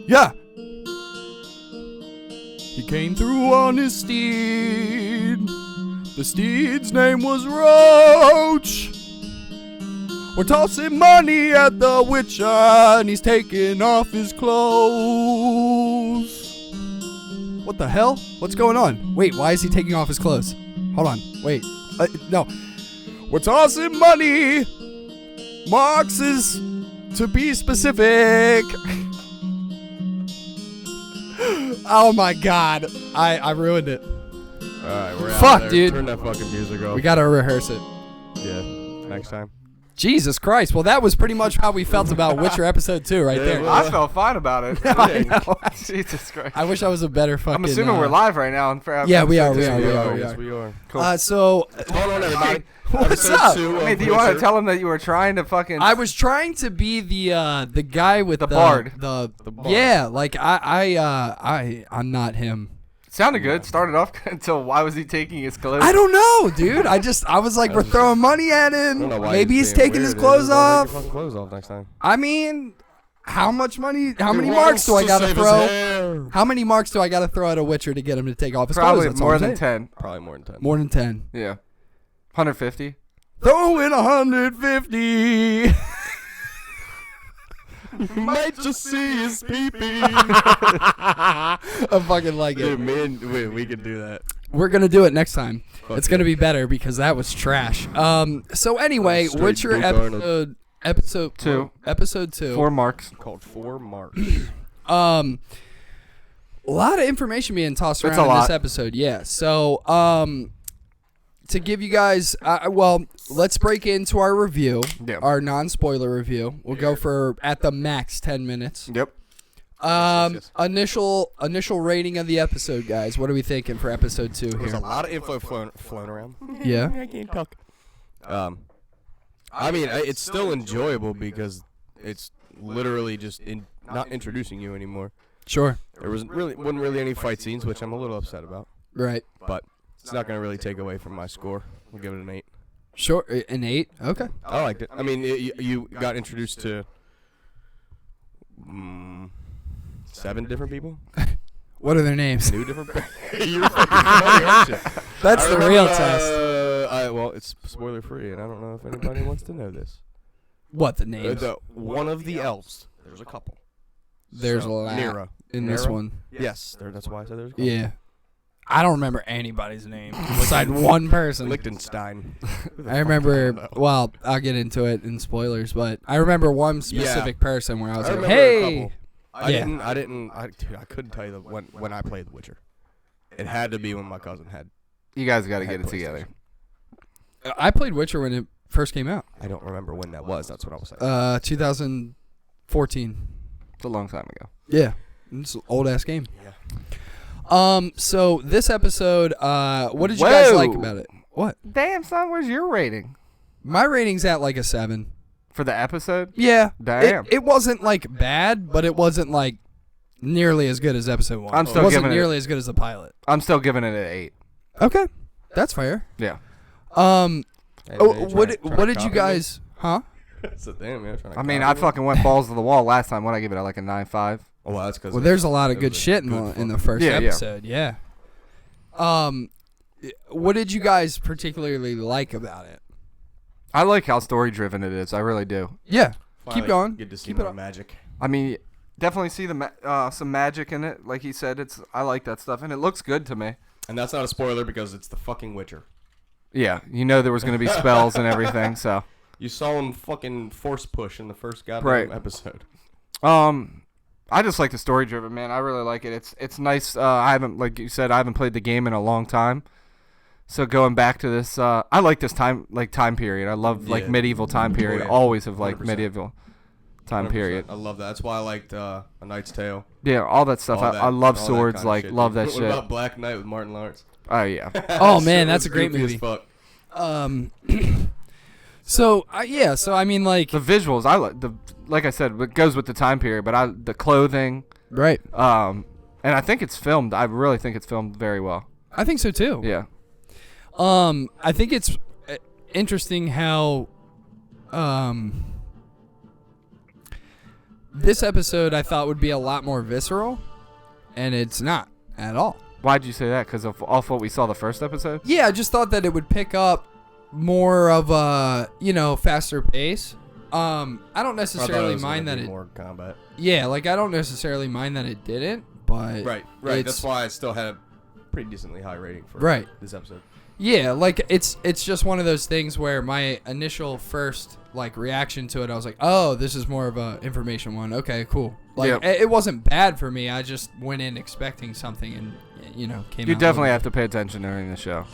Yeah. He came through on his steed. The steed's name was Roach. We're tossing money at the Witcher, and he's taking off his clothes. What the hell? What's going on? Wait, why is he taking off his clothes? Hold on. Wait. No. We're tossing money. Marx is to be specific. Oh my god. I ruined it. Alright, we're out Fuck, there. dude. Turn that fucking music off. We gotta reherse it. Yeah, next time. Jesus Christ. Well, that was pretty much how we felt about Witcher episode 2 right there. well, I felt fine about it. I know. Jesus Christ. I wish I was a better fucking... I'm assuming we're live right now. Yeah, we are. Yes, we are. Cool. So... Hold on, everybody. What's Episode up? 2 I mean, of do you want to Witcher. tell him that you were trying to fucking... I was trying to be the guy with The bard. The bard. Yeah, like I'm not him. Sounded good. Started off until why was he taking his clothes? I don't know, dude. I was like, we're throwing money at I him. don't know why Maybe he's being taking his weird. clothes Don't take off. your fucking clothes off next time. I mean, how much money? How many marks do I gotta throw? How many marks do I gotta throw at a Witcher to get him to take off his Probably clothes? That's all more I'm than saying. 10. Probably more than 10. More than 10. Yeah. 150. Throw in 150. You might just see his pee-pee. I fucking like it. Dude, man, we could do that. We're gonna do it next time. Fuck It's gonna yeah. be better because that was trash. So anyway, Straight Witcher Duke Arnold. episode 2. Episode 2. 4 marks. Called 4 marks. A lot of information being tossed It's around a in lot. this episode. Yeah. So to give you guys, well, let's break into our review, Yeah. our non-spoiler review. We'll go for at the max 10 minutes. Yep. Yes. Initial rating of the episode, guys. What are we thinking for episode 2 There's a here? lot of info flown around. Yeah. I can't talk. I mean, it's still enjoyable because it's literally just not introducing you anymore. Sure. There wasn't really any fight scenes, which I'm a little upset about. Right. But it's not gonna really take away from my score. We'll give it an 8. Sure. An 8. Okay. I liked it. I mean, you got introduced to 7 different people. What are their names? New different. You're fucking funny, aren't you? That's I the remember, real test. Well, it's spoiler free, and I don't know if anybody wants to know this. What the names? One of the elves. There's a couple. There's So, a lot Nera. in this Nera? one. Yes, that's why I said there's a couple. Yeah. I don't remember anybody's name besides one person. Liechtenstein. I remember, well, I'll get into it in spoilers, but I remember one specific person where I was I like, remember a hey. couple. Dude, I couldn't tell you when I played The Witcher. It had to be when my cousin had. You guys got to had get it together. PlayStation. I played Witcher when it first came out. I don't remember when that was. That's what I was saying. 2014. It's a long time ago. Yeah. It's an old-ass game. Yeah. So this episode, what did you guys like Whoa. about it? What? Damn, son, where's your rating? My rating's at like a 7. For the episode? Yeah. Damn. It wasn't like bad, but it wasn't like nearly as good as episode 1. I'm still it wasn't giving it- nearly as good as the pilot. I'm still giving it an 8. Okay. That's fair. Yeah. Hey, Oh, man, what trying to did you copy me? guys? Huh? So, damn, man, trying to I mean, copy I me? fucking went balls to the wall last time. What I give it, like a 9.5? Oh, well, that's because. Well, there's a lot of it good was a shit good in the fuck- first Yeah, yeah. episode. Yeah. What did you guys particularly like about it? I like how story driven it is. I really do. Yeah. Finally Keep going. Get to see Keep it more up. magic. I mean, definitely see the some magic in it. Like he said, I like that stuff, and it looks good to me. And that's not a spoiler because it's the fucking Witcher. Yeah, you know there was going to be spells and everything. So, You saw him fucking force push in the first goddamn Right. episode. I just like the story driven, man. I really like it. It's nice. I haven't, like you said, I haven't played the game in a long time. So going back to this, I like this time period. I love like Yeah. medieval time period. Oh, yeah. Always have liked 100%. medieval time 100%. period. I love that. That's why I liked A Knight's Tale. Yeah, all that stuff. All that- I love all that swords. kind of Like shit, love dude. that What shit. about Black Knight with Martin Lawrence? Oh yeah. Oh, man, Shit that's was a great goofy as movie. fuck. So yeah. So I mean, like, The visuals, I like I said, it goes with the time period, but the clothing, right? and I think it's filmed. I really think it's filmed very well. I think so too. Yeah. I think it's interesting how this episode I thought would be a lot more visceral, and it's not at all. Why'd you say that? Because of off what we saw the first episode? Yeah, I just thought that it would pick up more of a, faster pace. I don't necessarily mind that it more combat. Yeah, like I don't necessarily mind that it didn't, but Right. That's why I still had a pretty decently high rating for this episode. Yeah, like it's just one of those things where my initial first reaction to it, I was like, oh, this is more of a information one. Okay, cool. It wasn't bad for me. I just went in expecting something and came. You out definitely have to pay attention during the show.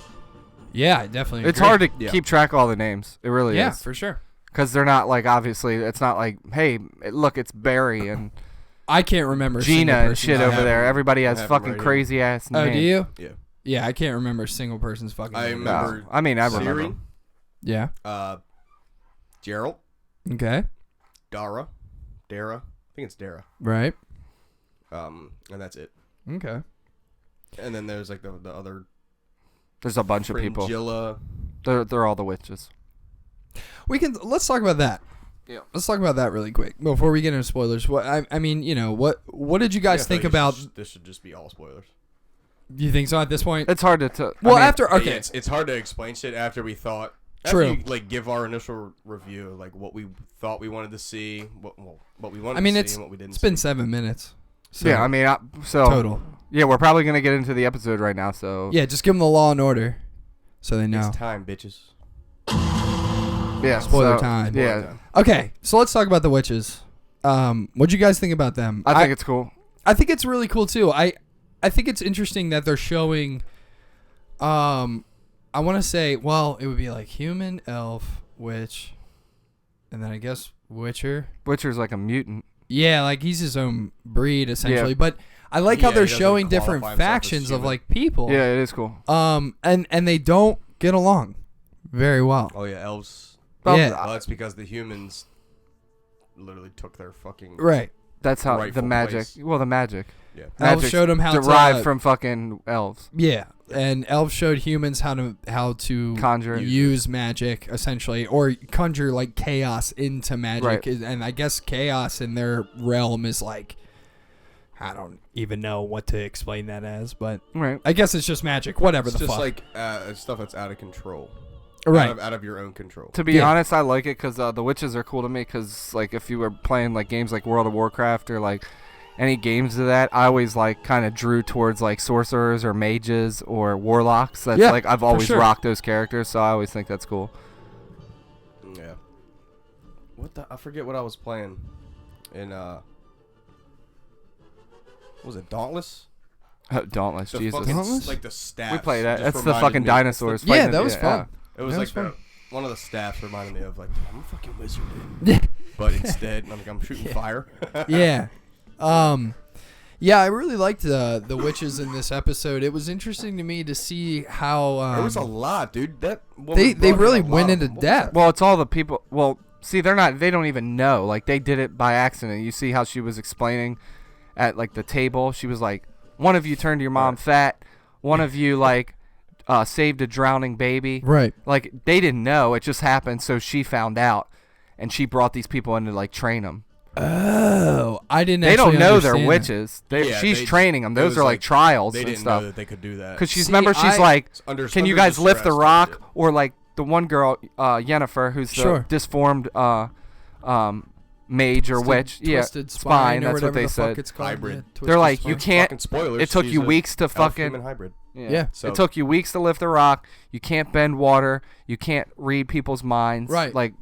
Yeah, I definitely. It's agree. hard to keep track of all the names. It really is. Yeah, for sure. Because they're not obviously, it's not like, hey, look, it's Barry and I can't remember Gina and shit over there. Everybody has fucking right crazy ass names. Oh, do you? Yeah. Yeah, I can't remember a single person's fucking name. remember. I mean, I Siri, remember. Yeah. Gerald, Okay. Dara. I think it's Dara. Right. And that's it. Okay. And then there's the other. There's a bunch of people. Fringilla. They're all the witches. Let's talk about that. Yeah. Let's talk about that really quick before we get into spoilers. What what did you guys think about? This should just be all spoilers. Do you think so at this point? It's hard to. Well, I mean, after okay, It's hard to explain shit after we thought. True. After you, give our initial review, what we thought we wanted to see, what we wanted to see, and what we didn't. It's been 7 minutes. So yeah, I mean, total. Yeah, we're probably gonna get into the episode right now. So yeah, just give them the Law and Order, so they know. It's time, bitches. Yeah, Spoiler time. Yeah. Time. Okay, so let's talk about the witches. What'd you guys think about them? I think it's cool. I think it's really cool too. I think it's interesting that they're showing. I want to say, well, it would be human, elf, witch, and then I guess witcher. Witcher's like a mutant. Yeah, he's his own breed essentially. Yeah. But I like how they're showing different factions of people. Yeah, it is cool. And they don't get along very well. Oh yeah, elves. Yeah. Well, that's because the humans literally took their fucking right. That's how rightful the magic. place. Well, the magic. Yeah. Elves showed them how derived to from fucking elves. Yeah, and elves showed humans how to conjure, use magic essentially, or conjure chaos into magic. Right. And I guess chaos in their realm is I don't even know what to explain that as, but right. I guess it's just magic. Whatever it's the just fuck. Stuff that's out of control. Right. Out of your own control. To be honest, I like it because the witches are cool to me. Because if you were playing games like World of Warcraft or any games of that, I always kind of drew towards sorcerers or mages or warlocks. That's I've always rocked those characters, so I always think that's cool. Yeah. I forget what I was playing in what was it, Dauntless? Dauntless, Jesus. Dauntless? The staff. We played that. That's the fucking dinosaurs. Yeah, that was fun. It was fun. One of the staffs reminded me of I'm a fucking wizard, Yeah. dude. But instead, I'm shooting fire. Yeah. Yeah, I really liked the witches in this episode. It was interesting to me to see how there was a lot, dude. That they really went into depth. Well, it's all the people. Well, see, they don't even know. They did it by accident. You see how she was explaining at the table. She was like, one of you turned your mom fat. One of you saved a drowning baby. Right. They didn't know. It just happened. So she found out, and she brought these people in to train them. Oh, I didn't. They don't know they're understand witches. She's training them. Those are trials and stuff. Know that they could do that. Because she's like, can you guys lift the rock? Shit. Or the one girl, Yennefer, who's the disformed mage or witch. Twisted spine. Or That's what they the said. It's called. Hybrid. Yeah, They're like, spine. you can't. Fucking spoilers. It took you She's weeks to fucking. Human hybrid. Yeah. So It took you weeks to lift the rock. You can't bend water. You can't read people's minds. Right.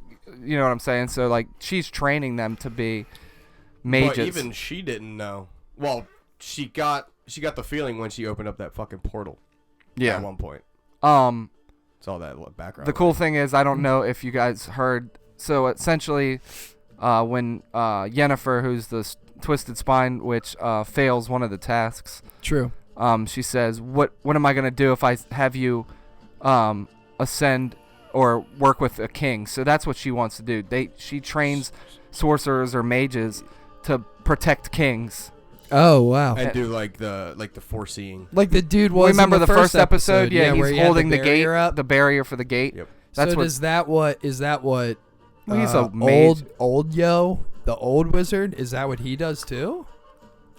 You know what I'm saying? So she's training them to be mages. But even she didn't know. Well, she got the feeling when she opened up that fucking portal. Yeah. At one point. It's all that background. The cool thing is, I don't know if you guys heard. So essentially, when Yennefer, who's the twisted spine witch, fails one of the tasks. True. She says, "What am I gonna do if I have you ascend or work with a king?" So that's what she wants to do. She trains sorcerers or mages to protect kings. Oh wow! And do the foreseeing. The dude was. Remember in the first episode? Yeah, where he's he holding had the gate, up. the barrier for the gate. Yep. That's so what. is that what? Well, he's a mage. old yo The old wizard? Is that what he does too?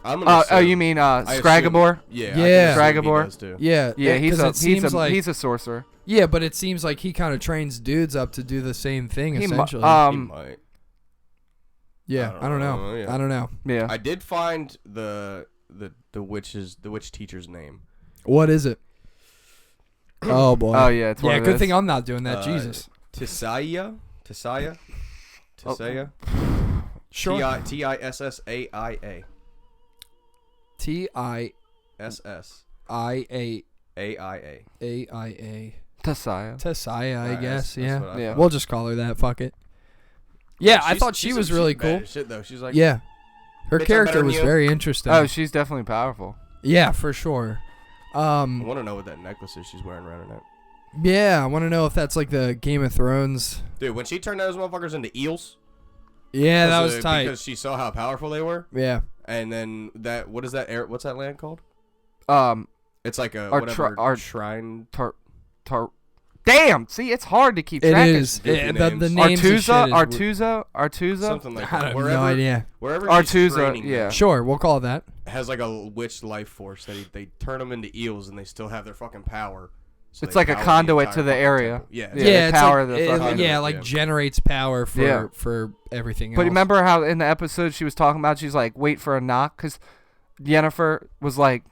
I'm gonna Oh, you mean Scragabor? Yeah. Yeah. Scragabor? Too. Yeah. Yeah, he's like, a sorcerer. yeah, but it seems like he kind of trains dudes up to do the same thing essentially. He might. Yeah, I don't know. Yeah. I don't know. Yeah. I did find the witch teacher's name. What is it? Oh boy. Oh yeah, it's one yeah. of Good those. thing I'm not doing that. Jesus. Tisaya. Sure. Tissaia. TISSAIA. AIA. Tessaya. I guess. That's Yeah. what I Yeah. thought. We'll just call her that. Fuck it. Yeah, I She's- thought she she's was a- really she's bad cool. as shit, though. She's like, Yeah. Her Bitch, I'm character better than was you. very interesting. Oh, she's definitely powerful. Yeah, for sure. I want to know what that necklace is she's wearing around her neck. Yeah, I want to know if that's like the Game of Thrones. Dude, when she turned those motherfuckers into eels. Yeah, that was because, tight. Because she saw how powerful they were. Yeah. And then what is that air? What's that land called? It's like a shrine. Damn. See, it's hard to keep It track. is. goofy The names. names and shit Artuza. Something like I that. have Wherever, no idea. Wherever Artuza, she's training yeah. them Sure, we'll call it that. has like a witch life force that they turn them into eels and they still have their fucking power. So It's they like a power conduit entire to the fucking area. temple. Yeah. Yeah, Yeah, they it's power like, the fucking- Yeah. generates power for Yeah. everything else. But remember how in the episode she was talking about, she's like, wait for a knock? Because Yennefer was like,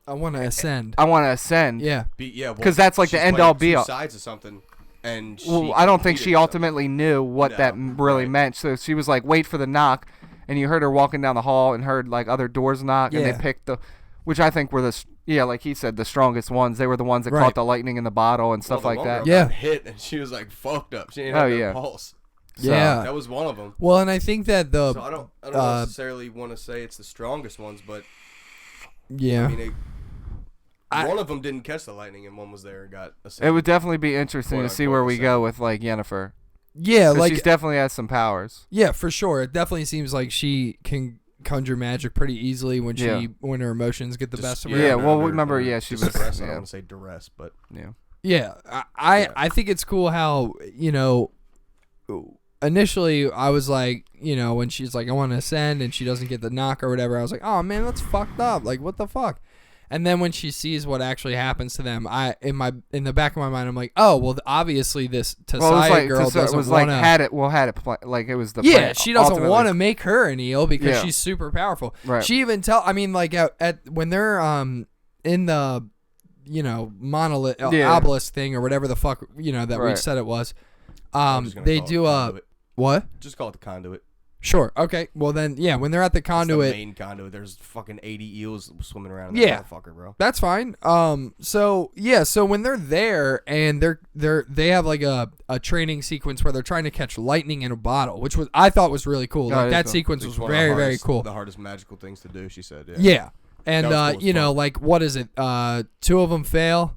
I want to ascend. I want to ascend. Yeah. Yeah. 'Cause that's like the she's end playing all be two all. sides of something. And Well, I don't think she completed ultimately knew what that really right. meant. So she was like, wait for the knock. And you heard her walking down the hall and heard like other doors knock. And Yeah. they picked which I think were like he said, the strongest ones. They were the ones that Right. caught the lightning in the bottle and stuff the like one that. girl Yeah. got hit and she was like fucked up. She didn't Oh, have no yeah. pulse. So, Yeah. That was one of them. Well, and I think that the So I don't necessarily want to say it's the strongest ones, but yeah. I mean, one of them didn't catch the lightning and one was there and got a It would definitely be interesting to Quote, see unquote, where we go ascended. with like Yennefer. Yeah, 'Cause like she's definitely has some powers. yeah, for sure. It definitely seems like she can conjure magic pretty easily when when her emotions get the best of her. Yeah, well, remember, yeah, she was- Distress, I yeah. don't want to say duress, but Yeah. Yeah, I think it's cool how, initially I was like, when she's like, I want to ascend and she doesn't get the knock or whatever, I was like, oh man, that's fucked up. Like, what the fuck? And then when she sees what actually happens to them, in the back of my mind, I'm like, oh well, obviously this Tissaia girl doesn't want to. had it like it was the Yeah, plan, she doesn't ultimately. want to make her an eel because Yeah. she's super powerful. Right. She even like at when they're in the monolith obelisk thing or whatever the fuck that we Right. said it was. I'm just gonna They call it do the a conduit. what? Just call it the conduit. Sure. Okay. Well then, yeah. When they're at the It's conduit, the main conduit. There's fucking 80 eels swimming around in Yeah. that motherfucker, bro. that's fine. So yeah. So when they're there and they have like a training sequence where they're trying to catch lightning in a bottle, which I thought was really cool. Oh, Like it is that cool. sequence It's was one of the very very hardest- cool. The hardest magical things to do, she said. Yeah. Yeah. And That was cool as fuck. like what is it? 2 of them fail.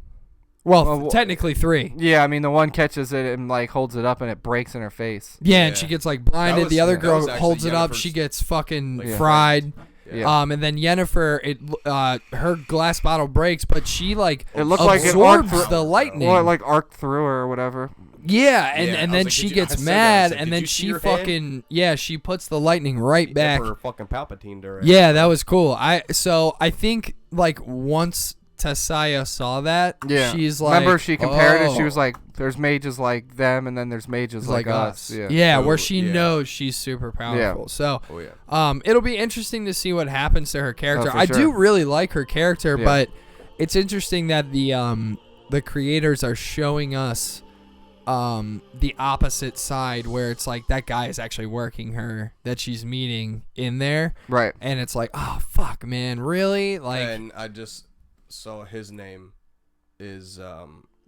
Well, technically 3. Yeah, I mean the one catches it and like holds it up and it breaks in her face. Yeah, and Yeah. she gets like blinded. was- The other that girl was actually holds it up. Yennefer's, She gets fucking like, fried. Yeah. And then Yennefer, her glass bottle breaks, but she like It looked like it arced absorbs through, the lightning. or it like arced through her or whatever. Yeah, and Yeah, I was then like, she did you- I gets said that. I mad, said, and did then you see she your hand? fucking she puts the lightning right back. Emperor fucking Palpatine her. Yeah, that was cool. I think like once Tissaia saw that, Yeah. she's like, Remember she compared it. She "Oh." was like, "There's mages like them, and then there's mages It's like us." Yeah. Yeah, where Oh, she yeah. knows she's super powerful. So, Oh yeah. it'll be interesting to see what happens to her character. for I do sure. really like her character, Yeah. but it's interesting that the creators are showing us the opposite side where it's like that guy is actually working her that she's meeting in there, Right. and it's like, oh fuck, man, really? Like, And I just saw his name is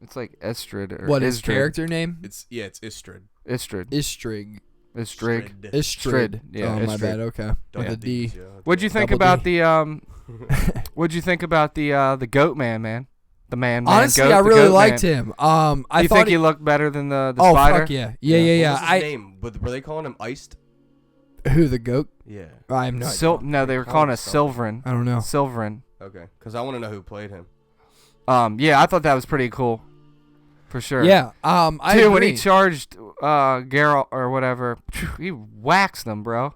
It's like Estrid or what his Isdrid. character name? it's Istrid. Istrid. Istrig. Istrig. Istrid. Yeah, Oh my Istrid. bad. Okay. Don't With a D. What'd you think Double about D. the What'd you think about the goat man? The man. Honestly, goat, I the really goat liked man. him. I You thought think he looked better than the oh spider? fuck yeah, yeah. What was his name? Were they calling him Iced? Who, the goat? Yeah. I have no idea. No, they were Call calling him us something. Silverin. I don't know. Silverin. Okay. Because I want to know who played him. Yeah, I thought that was pretty cool. For sure. Yeah. I Too, agree. when he charged Geralt or whatever, he whacks them, bro.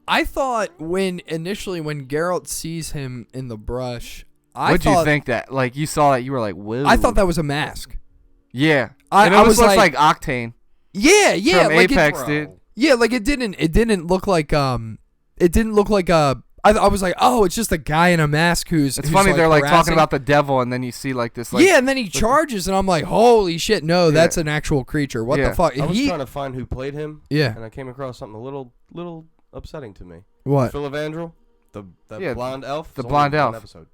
I thought when Geralt sees him in the brush, What'd you think that? Like, you saw that, you were like, whoa. I thought that was a mask. Yeah. I it almost was looks like Octane. Yeah, From like Apex, dude. Yeah, like it didn't look like I was like, oh, it's just a guy in a mask who's. It's funny, like they're like harassing. talking about the devil, and then you see like this. Like, yeah, and then he charges, and I'm like, holy shit, no, that's an actual creature. What the fuck? I was trying to find who played him. Yeah, and I came across something a little upsetting to me. What? Phil Evandrel, the blonde elf. The blonde elf. Episode.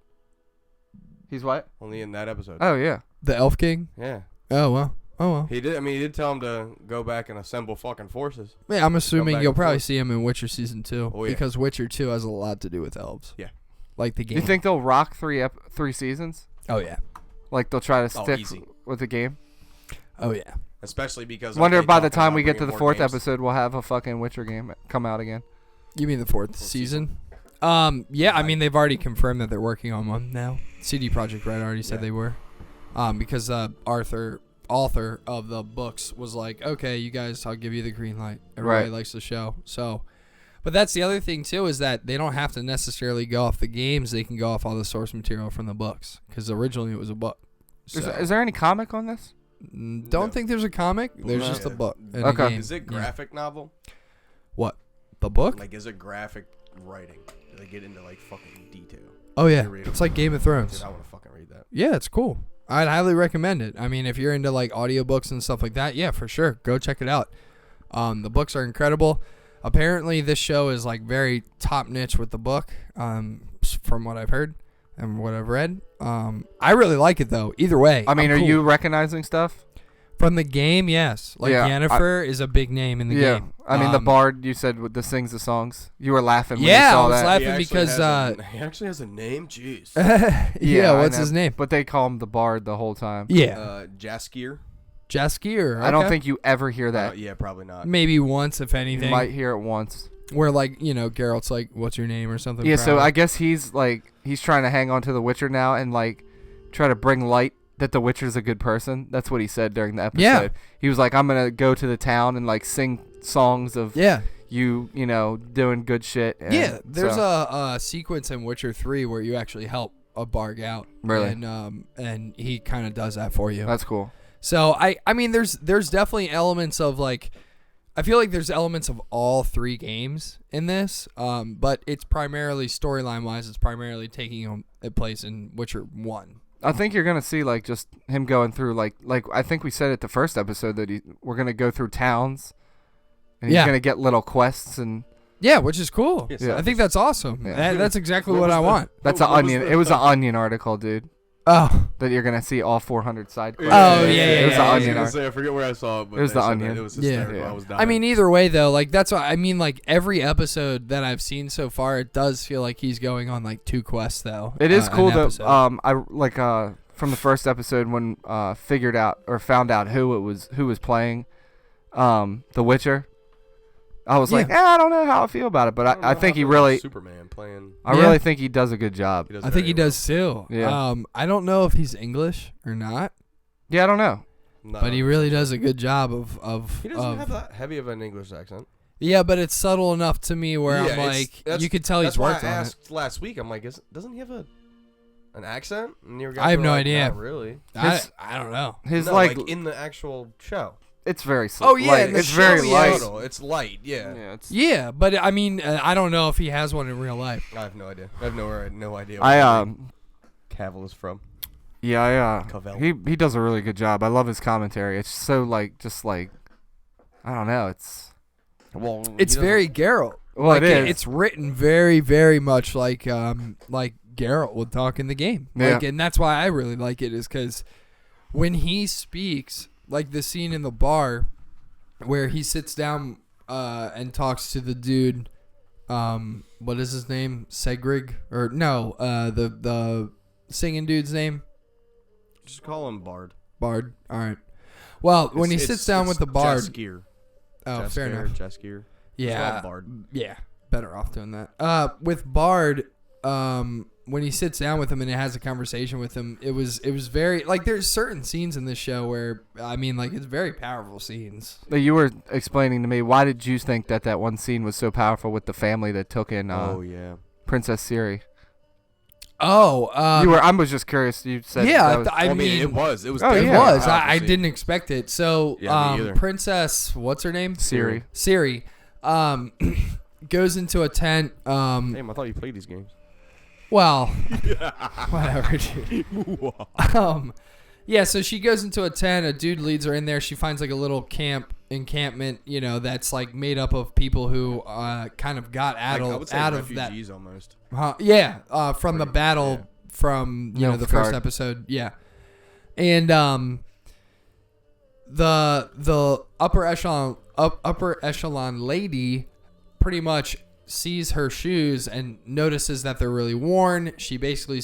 He's what? Only in that episode. Oh yeah. The Elf King. Yeah. Oh well. Oh well. He did. I mean, he did tell him to go back and assemble fucking forces. Yeah, I'm assuming you'll probably forth. see him in Witcher season 2 Oh, yeah. because Witcher 2 has a lot to do with elves. Yeah. Like the Do game. you think they'll rock three seasons? Oh yeah. Like they'll try to stick easy. with the game? Oh yeah. Especially because. Wonder they if by the talking time about we get to bringing the more 4th games. episode, we'll have a fucking Witcher game come out again. You mean the 4th season? Yeah, I mean they've already confirmed that they're working on one now. CD Projekt Red already said they were. Because author of the books was like, okay, you guys, I'll give you the green light. Everybody likes the show. So, but that's the other thing too, is that they don't have to necessarily go off the games. They can go off all the source material from the books, because originally it was a book. So, Is there any comic on this? don't think there's a comic. There's just a book. And a Okay. game. Is it graphic novel? What? The book? Like, is it graphic writing? Do they get into like fucking detail? Oh yeah, read it's it. like Game of Thrones. Dude, I want to fucking read that. Yeah, it's cool. I'd highly recommend it. I mean, if you're into like audiobooks and stuff like that, yeah, for sure. Go check it out. The books are incredible. Apparently, this show is like very top niche with the book, from what I've heard and what I've read. I really like it though. Either way. I mean, I'm are cool. you recognizing stuff? From the game? Yes. Like Yennefer is a big name in the game. I mean, the bard you said that sings the songs. You were laughing when you Yeah, saw I was that. laughing He because he actually has a name. Jeez. yeah, I what's know. his name? But they call him the bard the whole time. Yeah, Jaskier. Jaskier. I don't okay. think you ever hear that. Yeah, probably not. Maybe once, if You anything. might hear it once. Where like Geralt's like, "What's your name?" or something. Yeah, so probably. I guess he's trying to hang on to the Witcher now and like try to bring light that the Witcher's a good person. That's what he said during the episode. Yeah. He was like, I'm gonna go to the town and like sing songs of you doing good shit. And Yeah, there's so- a sequence in Witcher 3 where you actually help a Barg out. Really? And he kind of does that for you. That's cool. So I mean there's definitely elements of like, I feel like there's elements of all 3 games in this, but it's primarily storyline wise, it's primarily taking a place in Witcher 1. I think you're gonna see like just him going through like I think we said at the first episode that we're gonna go through towns, and he's gonna get little quests and Yeah, which is cool. Yeah. I think that's awesome. Yeah. That's exactly what I want. that's What an was onion. the- It was an onion article, dude. Oh, That you're gonna see all 400 side quests. Oh, yeah, It was yeah, an I was onion gonna article. say, I forget where I saw it, but It was they the said onion. that. It was Yeah. hysterical. Yeah. I was dying. I mean, either way though, like that's what I mean. Like every episode that I've seen so far, it does feel like he's going on like 2 quests though. It is cool an though. episode. I like from the first episode when found out who was playing The Witcher. I was like, I don't know how I feel about it, but I think he really Superman playing. I really think he does a good job. I think he does too. Yeah. I don't know if he's English or not, Yeah, I don't know. but he really does a good job of. He doesn't have that heavy of an English accent. Yeah, but it's subtle enough to me where I'm like, you could tell he's that's why worked I on it. asked last week. I'm like, doesn't he have an accent? And you guys I have were no like, idea. Not really. I don't know. His No, like in the actual show. it's very Oh, yeah, light. in the It's show very he light. has- It's light. Yeah. Yeah, it's, Yeah, but I mean, I don't know if he has one in real life. I have no idea. I have no idea. I where Cavill is from. Cavell. he does a really good job. I love his commentary. It's so like just like I don't know. It's It's very Geralt. Well, like, it is. It's written very, very much like Geralt would talk in the game. Yeah. Like, and that's why I really like it, is because when he speaks, like the scene in the bar where he sits down and talks to the dude, what is his name? Segrig? Or no, the singing dude's name? Just call him Bard. Bard. All right. Well, when he sits down with the Bard. Jaskier. Oh, fair enough. Jaskier. Yeah. Bard. Yeah. Better off doing that. With Bard, when he sits down with him and has a conversation with him, it was very like there's certain scenes in this show where I mean like it's very powerful scenes. But you were explaining to me, why did you think that one scene was so powerful with the family that took in Princess Siri? Oh, I was just curious. You said I mean it was. It was. Oh, It yeah. was. I didn't expect it. So, Yeah, me either. Princess, what's her name? Siri. Siri, goes into a tent. Damn, I thought you played these games. Well, whatever, dude. Yeah. So she goes into a tent. A dude leads her in there. She finds like a little encampment. You know, that's like made up of people who kind of got out of that. Almost. Yeah, from the battle from the Nilfgaard. first episode. Yeah, and the upper echelon lady pretty much sees her shoes and notices that they're really worn. She basically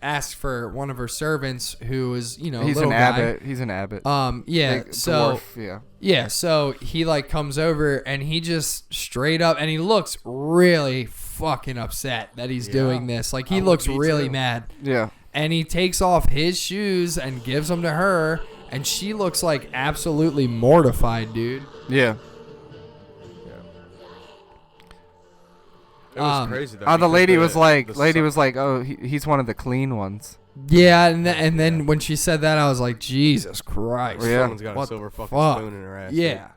asks for one of her servants who is He's a little an guy. abbot. He's an abbot. So dwarf, yeah, so he like comes over and he just straight up and he looks really fucking upset that he's doing this. Like he looks really mad. Yeah. And he takes off his shoes and gives them to her, and she looks like absolutely mortified, dude. Yeah. It was crazy though. The lady was like, the oh, he's one of the clean ones. Yeah, and then when she said that, I was like, Jesus Christ. Yeah. Someone's got a What silver the fucking fuck? spoon in her ass. Yeah.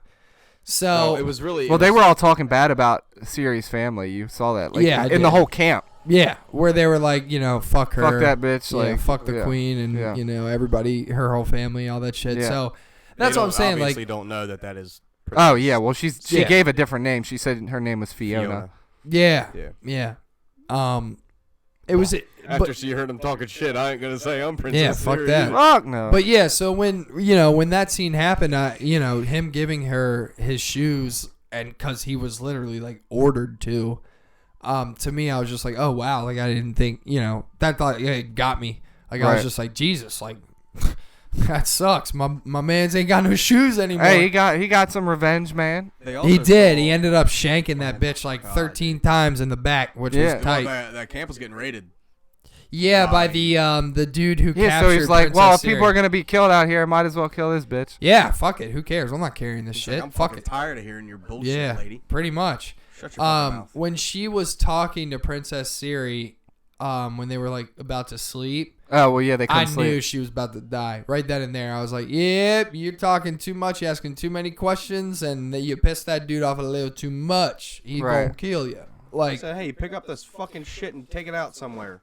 So No, it was really. Well, they were all talking bad about Siri's family. You saw that, like, Yeah, I in did. the whole camp. yeah, where they were like, fuck her, Fuck that bitch, yeah, like, fuck the yeah. queen, and Yeah. everybody, her whole family, all that shit. Yeah. So that's what I'm saying. Like, Obviously, don't know that is. Oh yeah, well she Yeah. gave a different name. She said her name was Fiona. yeah. Yeah. It was. After But, she heard him talking shit, I ain't gonna say I'm Princess. Yeah, fuck Siri. that. Fuck no. But yeah, so when that scene happened, him giving her his shoes, and because he was literally like ordered to me, I was just like, oh wow, like I didn't think, that thought it got me. Like I was Right. just like, Jesus, like that sucks. My man's ain't got no shoes anymore. Hey, he got some revenge, man. He did. He ended up shanking that bitch like 13 times in the back, which Yeah. was tight. That camp was getting raided. Yeah, by the dude who Yeah, captured so he's like, Princess well, if Siri. people are gonna be killed out here, might as well kill this bitch. Yeah, fuck it. Who cares? I'm not carrying this He's shit. like, I'm Fuck fucking it. tired of hearing your bullshit, Yeah, lady. pretty much. Shut your fucking mouth. When she was talking to Princess Siri, when they were like about to sleep, Oh well, yeah, they I couldn't sleep. knew she was about to die. Right then and there, I was like, "Yep, you're talking too much. You're asking too many questions, and you pissed that dude off a little too much. He gonna Right. kill you." I Like, said, hey, pick up this fucking shit and take it out somewhere.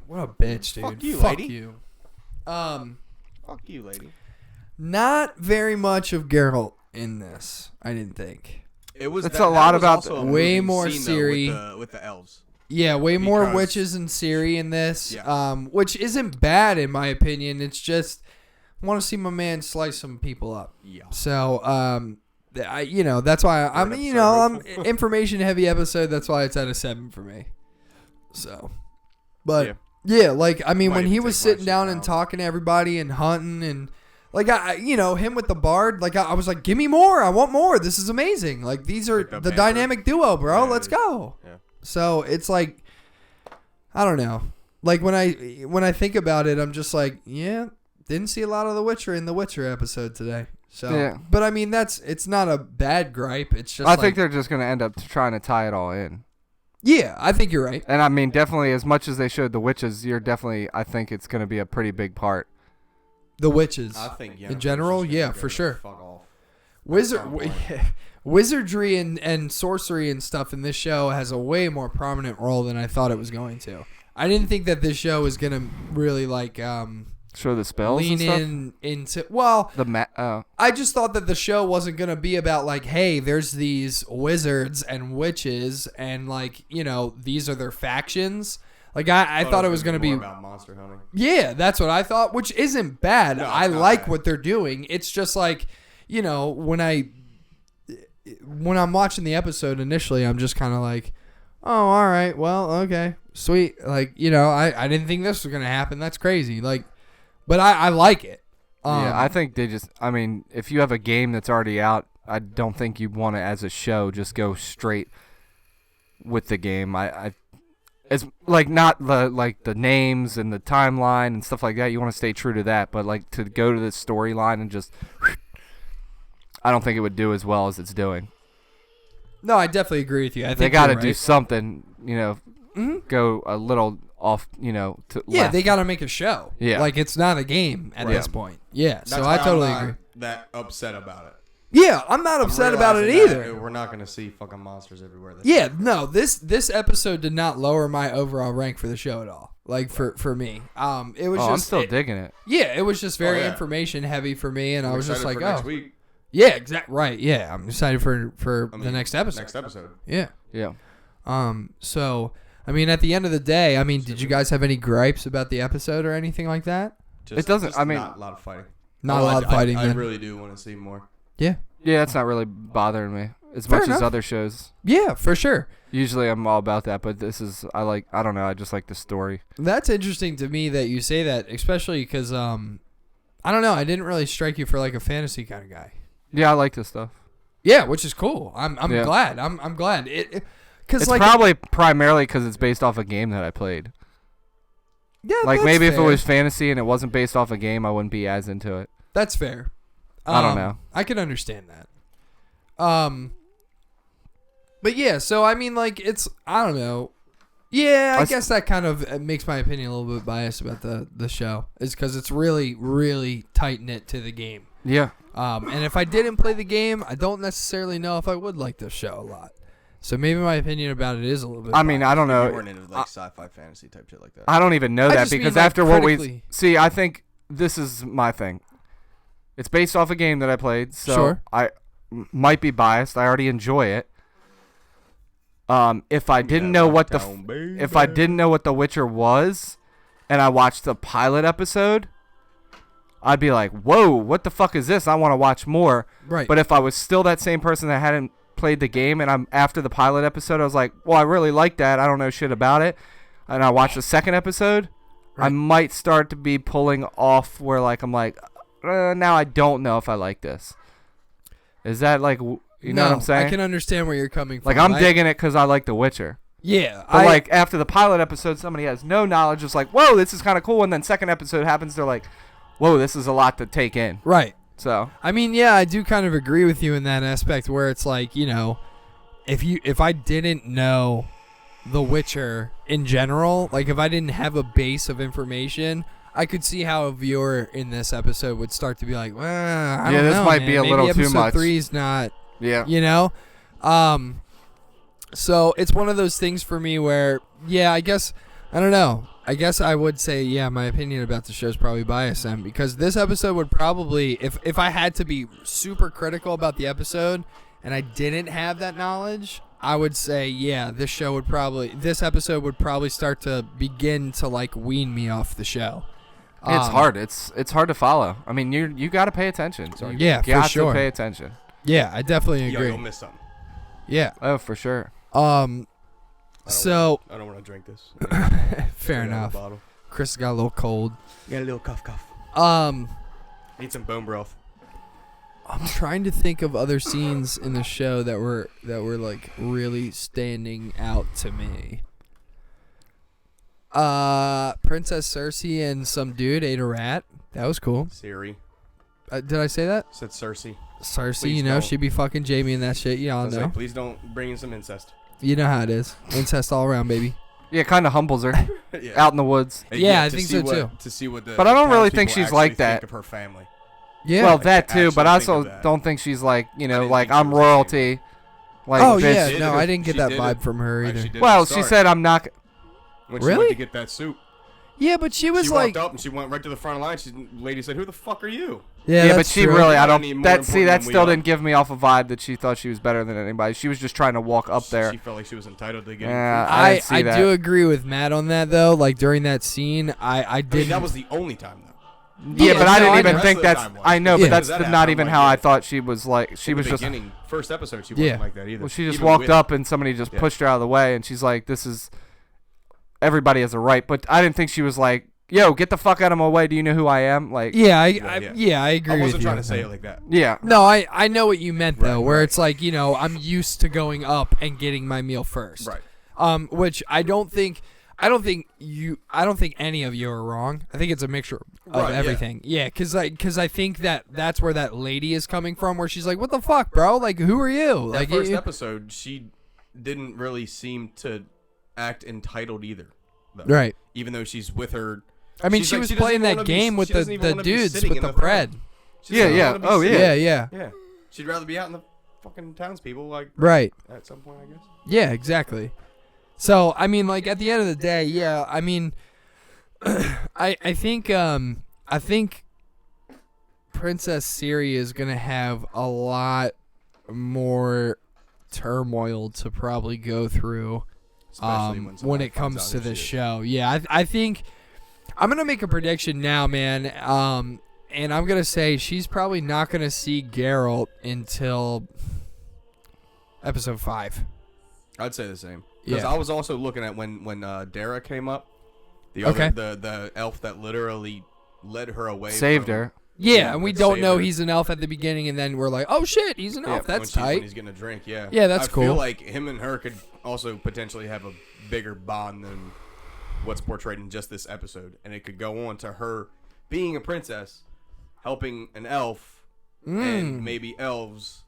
what a bitch, dude. Fuck you, Fuck lady. you. Fuck you, lady. Not very much of Geralt in this. I didn't think. It was. It's that, a lot that was about also a way moving more scene, though, Siri. with the elves. Yeah, way more Because- witches and Siri in this, Yeah. which isn't bad in my opinion. It's just I want to see my man slice some people up. Yeah. So, that's why I'm, information heavy episode. That's why it's at a 7 for me. So, but yeah, like I mean, Might when even he take was my sitting shit down down. and talking to everybody and hunting and like him with the bard, like I was like, give me more. I want more. This is amazing. Like these are Like the the banter. dynamic duo, bro. Yeah, Let's go. Yeah. So it's like, I don't know. Like when I think about it, I'm just like, yeah, didn't see a lot of The Witcher in the Witcher episode today. So, Yeah. but I mean, it's not a bad gripe. It's just I think they're just gonna end up trying to tie it all in. yeah, I think you're right. And I mean, definitely, as much as they showed the witches, I think it's gonna be a pretty big part. The witches. I think in general, yeah, for sure. Fuck off. Wizardry and sorcery and stuff in this show has a way more prominent role than I thought it was going to. I didn't think that this show was gonna really like Show the spells lean and stuff. into I just thought that the show wasn't gonna be about like, hey, there's these wizards and witches and like these are their factions. Like I thought it was gonna be more about monster hunting. yeah, that's what I thought, which isn't bad. No, it's I not like bad. what they're doing. It's just like, when I'm watching the episode initially, I'm just kind of like, oh, all right, well, okay, sweet. Like, I didn't think this was going to happen. That's crazy. Like, but I like it. Yeah, I think if you have a game that's already out, I don't think you want to, as a show, just go straight with the game. It's like not the names and the timeline and stuff like that. You want to stay true to that, but like to go to the storyline and just, I don't think it would do as well as it's doing. No, I definitely agree with you. I think They got to you're do right. something, go a little off, to Yeah, left. they got to make a show. Yeah. Like, it's not a game at Right. this point. Yeah, That's so why I totally I'm not agree. That upset about it. Yeah, I'm not upset about it either. We're not gonna see fucking monsters everywhere. Yeah, no, this episode did not lower my overall rank for the show at all. Like for me, it was just. I'm still digging it. Yeah, it was just very yeah. information heavy for me, and I was just like, next oh, week. yeah, exactly, right, yeah, I'm excited for the next episode. Next episode. Yeah. Yeah. So I mean, at the end of the day, I mean, did you guys have any gripes about the episode or anything like that? It doesn't- I mean- not a lot of fighting. Not a lot of fighting. I then. really do want to see more. Yeah. Yeah, it's not really bothering me as Fair much enough. as other shows. Yeah, for sure. Usually I'm all about that, but this is I don't know, I just like the story. That's interesting to me that you say that, especially because I don't know, I didn't really strike you for like a fantasy kind of guy. Yeah, I like this stuff. Yeah, which is cool. I'm Yeah. glad. I'm glad. Because It's like probably primarily because it's based off a game that I played. yeah, Like that's maybe if it fair. was fantasy and it wasn't based off a game, I wouldn't be as into it. That's fair. I don't know. I can understand that. But yeah, so I mean, like, it's I don't know. Yeah, I guess that kind of makes my opinion a little bit biased about the show, is because it's really, really tight knit to the game. Yeah. And if I didn't play the game, I don't necessarily know if I would like this show a lot. So maybe my opinion about it is a little bit. I mean, I don't You know. weren't into like sci-fi fantasy type shit like that. I don't even know I that just mean, because like, after what we critically. see, I think this is my thing. It's based off a game that I played, so Sure. I might be biased. I already enjoy it. If I didn't know what if I didn't know what The Witcher was, and I watched the pilot episode, I'd be like, "Whoa, what the fuck is this? I want to watch more." Right. But if I was still that same person that hadn't played the game, and I'm after the pilot episode, I was like, "Well, I really like that. I don't know shit about it," and I watched the second episode, I Right. might start to be pulling off where like I'm like, now I don't know if I like this. Is that like you know what I'm saying? I can understand where you're coming from. Like I'm digging it because I like The Witcher. Yeah, But like after the pilot episode, somebody has no knowledge, just like, whoa, this is kind of cool. And then second episode happens, they're like, whoa, this is a lot to take in. right. So I mean, yeah, I do kind of agree with you in that aspect where it's like, you know, if I didn't know The Witcher in general, like if I didn't have a base of information, I could see how a viewer in this episode would start to be like, well, I don't this know, might man. be a Maybe little too episode much. 3's not, yeah, you know? So it's one of those things for me where, yeah, I guess, I don't know. I guess I would say, yeah, my opinion about the show is probably biased then, because this episode would probably, if I had to be super critical about the episode and I didn't have that knowledge, I would say, yeah, this episode would probably start to begin to like wean me off the show. it's hard. It's hard to follow. I mean, you got to pay attention. You Yeah, for got sure. to pay attention. Yeah, I definitely Yo, agree. you'll miss something. Yeah. Oh, for sure. So I don't want to drink this. fair enough. Chris got a little cold. Got a little cough. Need some bone broth. I'm trying to think of other scenes in the show that were like really standing out to me. Princess Cersei and some dude ate a rat. That was cool. Siri Did I say that? said Cersei. Cersei, Please you know, don't. she'd be fucking Jamie and that shit. Y'all I was know. like, please don't bring in some incest. You know how it is. Incest all around, baby. Yeah, it kind of humbles her out in the woods. Yeah, I to think see so, too. To see what the But I don't really think townspeople she's like actually think that. of her family. Yeah. Well, Like, that to too, but actually I also think of that. don't think she's like, I didn't like think she I'm was the same. royalty. Like, oh bitch. yeah, did no, it. I didn't get She that did vibe it. from her Like, either. she did Well, at the she start. said I'm not. When she Really? went to get that soup. Yeah, but she was She like, walked up and she went right to the front of the line. Lady said, "Who the fuck are you?" Yeah, but that's she true. really, I I need don't. more That see, important that than we still are. didn't give me off a vibe that she thought she was better than anybody. She was just trying to walk up there. She felt like she was entitled to get. Yeah, I didn't see that. do agree with Matt on that though. Like during that scene, I did. I mean, that was the only time though. Yeah, Yeah, but I no, didn't I even know. think The rest that's. of the time I know, was. but Yeah. that's That not happened, even like, how I yeah. thought she was like. She In was the just. beginning, first episode, she Yeah. wasn't like that either. Well, she just Even walked with- up and somebody just Yeah. pushed her out of the way, and she's like, "This is." Everybody has a right, but I didn't think she was like, "Yo, get the fuck out of my way! Do you know who I am?" Like, Yeah, I yeah. agree I with wasn't you. trying to on say that. it like that. yeah. No, I know what you meant though, Right, where right. it's like, you know, I'm used to going up and getting my meal first. Right. Which I don't think I don't think any of you are wrong. I think it's a mixture of Right, yeah. everything. Yeah, because I think that's where that lady is coming from, where she's like, "What the fuck, bro? Like, who are you?" That Like, first episode, she didn't really seem to act entitled either. Though. right. Even though she's with her. I mean, she's she like, was she doesn't playing even that wanna be- game with she doesn't even the wanna be dudes sitting with in the the throne. bread. She doesn't Yeah, wanna be oh, sitting- Yeah, yeah. Yeah. She'd rather be out in the fucking townspeople, like, Right. at some point, I guess. Yeah, exactly. So, I mean, like, at the end of the day, yeah, I mean, I think Princess Siri is gonna have a lot more turmoil to probably go through Especially when somebody it finds comes out to who this she is. show. Yeah, I think I'm gonna make a prediction now, man. And I'm gonna say she's probably not gonna see Geralt until episode 5. I'd say the same. Because Yeah. I was also looking at when Dara came up, Okay. the elf that literally led her away. Saved from- her. Yeah, and we let's don't save know her. he's an elf at the beginning, and then we're like, oh shit, he's an Yeah, elf. That's when tight. he's getting a drink, yeah. Yeah, that's I cool. feel like him and her could also potentially have a bigger bond than what's portrayed in just this episode. And it could go on to her being a princess, helping an elf, and maybe elves.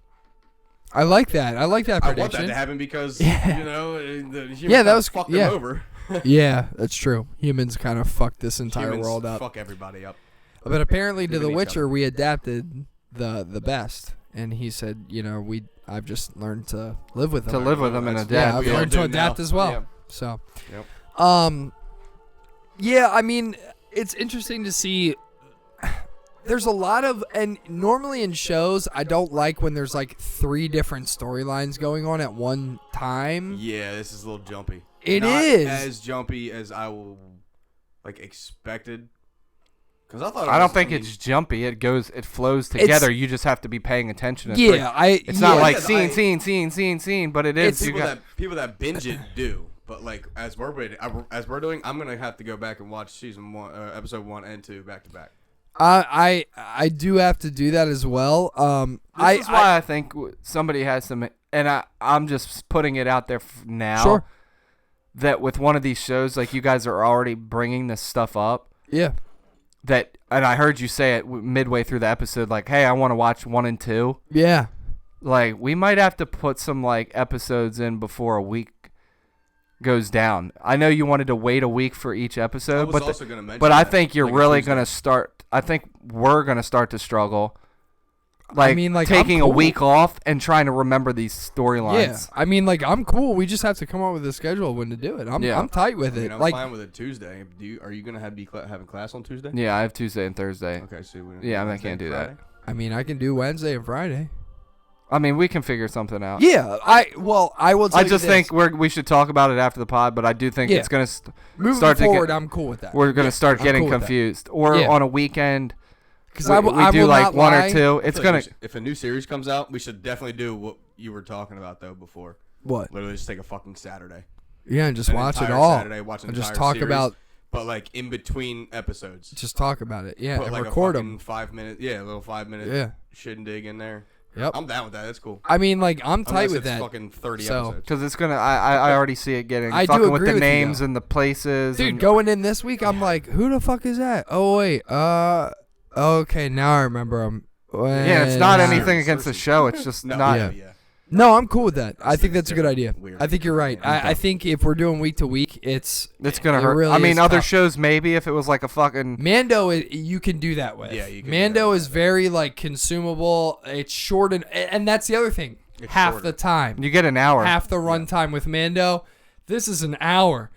I like that. I like that I want prediction. that to happen because, Yeah. you know, the humans Yeah, that was- fucked yeah. them over. Yeah, that's true. Humans kind of fucked this entire Humans world up. fuck everybody up. But apparently to Even The each Witcher, other. we adapted the best. And he said, you know, I've just learned to live with them. To live with them and That's- Yeah, adapt. I've we all learned to do adapt now. as well. Yeah. So, Yep. yeah, I mean, it's interesting to see. There's a lot of, and normally in shows, I don't like when there's like 3 different storylines going on at one time. Yeah, this is a little jumpy. It Not is. as jumpy as I will expected. Because I thought I don't think it's jumpy. It flows together. You just have to be paying attention. It's Yeah, It's not yeah. like Yeah, scene, but it is. people that binge it do. But like as we're doing, I'm gonna have to go back and watch season 1, episode 1 and 2 back to back. I do have to do that as well. This is why I think somebody has some, and I'm just putting it out there now. Sure. That with one of these shows, like you guys are already bringing this stuff up. Yeah. And I heard you say it midway through the episode, like, "Hey, I want to watch 1 and 2." Yeah. Like, we might have to put some like episodes in before a week goes down. I know you wanted to wait a week for each episode, I was also gonna mention but I that, think you're like, really Tuesday. gonna start. I think we're gonna start to struggle. Like, I mean, like, taking I'm a cool. week off and trying to remember these Yeah. storylines. I mean, like, I'm cool. We just have to come up with a schedule when to do it. I'm tight with I it. mean, I'm like, fine with it Tuesday. Are you gonna be having class on Tuesday? Yeah, I have Tuesday and Thursday. Okay, so Yeah, I mean, I Wednesday can't and do that. Friday? I mean, I can do Wednesday and Friday. I mean, we can figure something out. Yeah. I will tell I you just this. think we should talk about it after the pod, but I do think Yeah. it's gonna moving start to forward, get- I'm cool with that. we're gonna start I'm getting cool with that. confused. Or Yeah. on a weekend, Because we, I we do will like not 1 lie. or 2. I It's feel like gonna. if a new series comes out, we should definitely do what you were talking about though before. What? Literally just take a fucking Saturday. Yeah, and just An watch it entire all. Saturday, watch an And just entire talk series, about. but like in between episodes. Just talk about it. Yeah, Put and like record a fucking them. 5-minute, a little 5-minute Yeah. shindig in there. Yep. I'm down with that. That's cool. I mean, like, I'm tight Unless with it's that. fucking 30 So- episodes. Because it's gonna. I already see it getting. I do fucking with agree the with you, names though. and the places. Dude, and, going in this week, I'm like, who the fuck is that? Oh wait, okay, now I remember him. Yeah, it's not Series, anything against the series. show. It's just No, not. Yeah. yeah. No, I'm cool with that. I think It's that's a good idea. different, weird. I think you're right. I think if we're doing week to week, it's gonna it hurt. really I mean, is other tough. shows maybe if it was like a fucking. Mando, you can do that with. Yeah, you can do Mando that. is very like consumable. It's short and that's the other thing. It's half shorter. the time, You get an hour. half the runtime with Mando. This is an hour,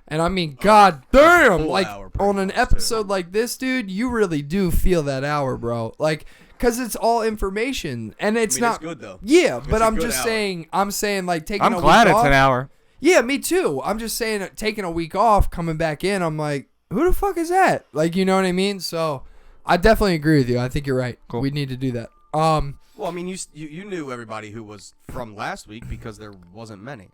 and I mean, god damn! full Like hour pretty on an much, too. episode like this, dude, you really do feel that hour, bro. Like, cause it's all information, and it's I mean, not it's good though. Yeah, It's but a I'm good just hour. saying. I'm saying like taking. I'm a glad week it's off, an hour. Yeah, me too. I'm just saying taking a week off, coming back in. I'm like, who the fuck is that? Like, you know what I mean? So, I definitely agree with you. I think you're right. Cool. We need to do that. Well, I mean, you knew everybody who was from last week because there wasn't many.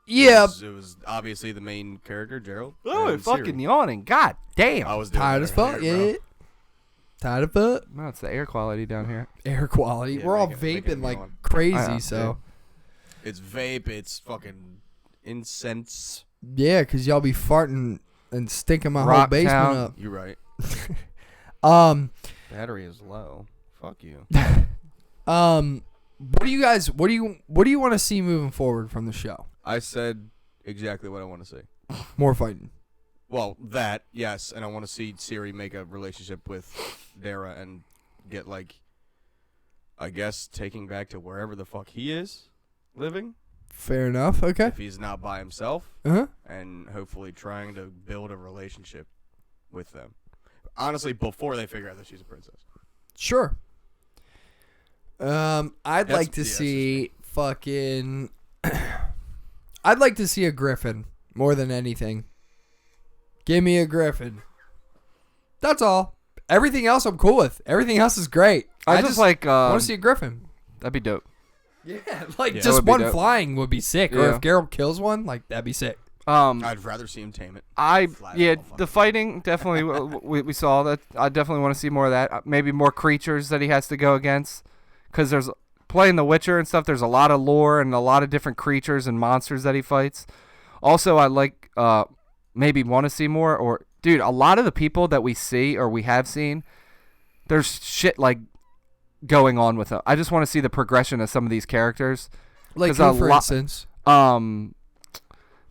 Yeah. It was obviously the main character, Gerald. Oh, and fucking Siri. yawning. God damn. I was doing Tired better as fuck. here, bro. Yeah. Tired of fuck. No, it's the air quality down here. Air quality. Yeah, We're all making vaping me like yawn. crazy. I know, So It's vape. It's fucking incense. Yeah, because y'all be farting and stinking my whole Rock basement Town. up. You're right. Battery is low. Fuck you. What do you guys? What do you want to see moving forward from the show? I said exactly what I want to see. More fighting. Well, that, yes, and I want to see Siri make a relationship with Dara and get, like, I guess, taking back to wherever the fuck he is living. Fair enough. Okay. If he's not by himself. Uh-huh. And hopefully trying to build a relationship with them. Honestly, before they figure out that she's a princess. Sure. I'd like to yeah, see fucking. I'd like to see a griffin more than anything. Give me a griffin. That's all. Everything else I'm cool with. Everything else is great. I just like want to see a griffin. that'd be dope. Yeah, like Yeah. just That would be one dope. flying would be sick. Or Yeah. if Geralt kills one, like that'd be sick. I'd rather see him tame it. Flat Yeah, out, the fuck. fighting definitely we saw that. I definitely want to see more of that. Maybe more creatures that he has to go against, because there's playing The Witcher and stuff. There's a lot of lore and a lot of different creatures and monsters that he fights. Also, I like maybe want to see more. Or dude, a lot of the people that we see or we have seen, there's shit like going on with them. I just want to see the progression of some of these characters. Like 'Cause who, a for lot- instance?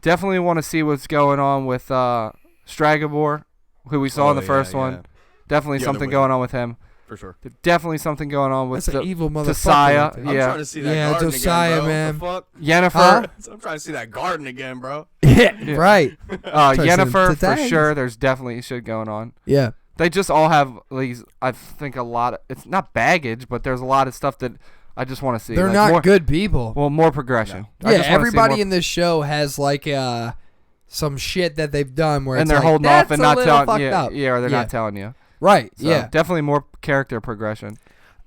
Definitely want to see what's going on with Stragobor, who we saw in the first one. Definitely The other something way. going on with him. For sure. There's definitely something going on with That's an evil motherfucker. Josiah. right there. I'm Yeah. trying to see that Yeah, garden Josiah, again, bro. man. The fuck? Yennefer. Huh? I'm trying to see that garden again, bro. Yeah, right. Try to Yennefer send for tags. sure. There's definitely shit going on. Yeah. They just all have these. I think a lot of it's not baggage, but there's a lot of stuff that I just want to see. They're like not more, good people. Well, more progression. I Yeah, just wanna see everybody more- in this show has like some shit that they've done where and it's they're like, holding off that's and a not little telling. fucked Yeah, up. yeah, or they're Yeah. not telling you. Right. So, yeah. definitely more character progression.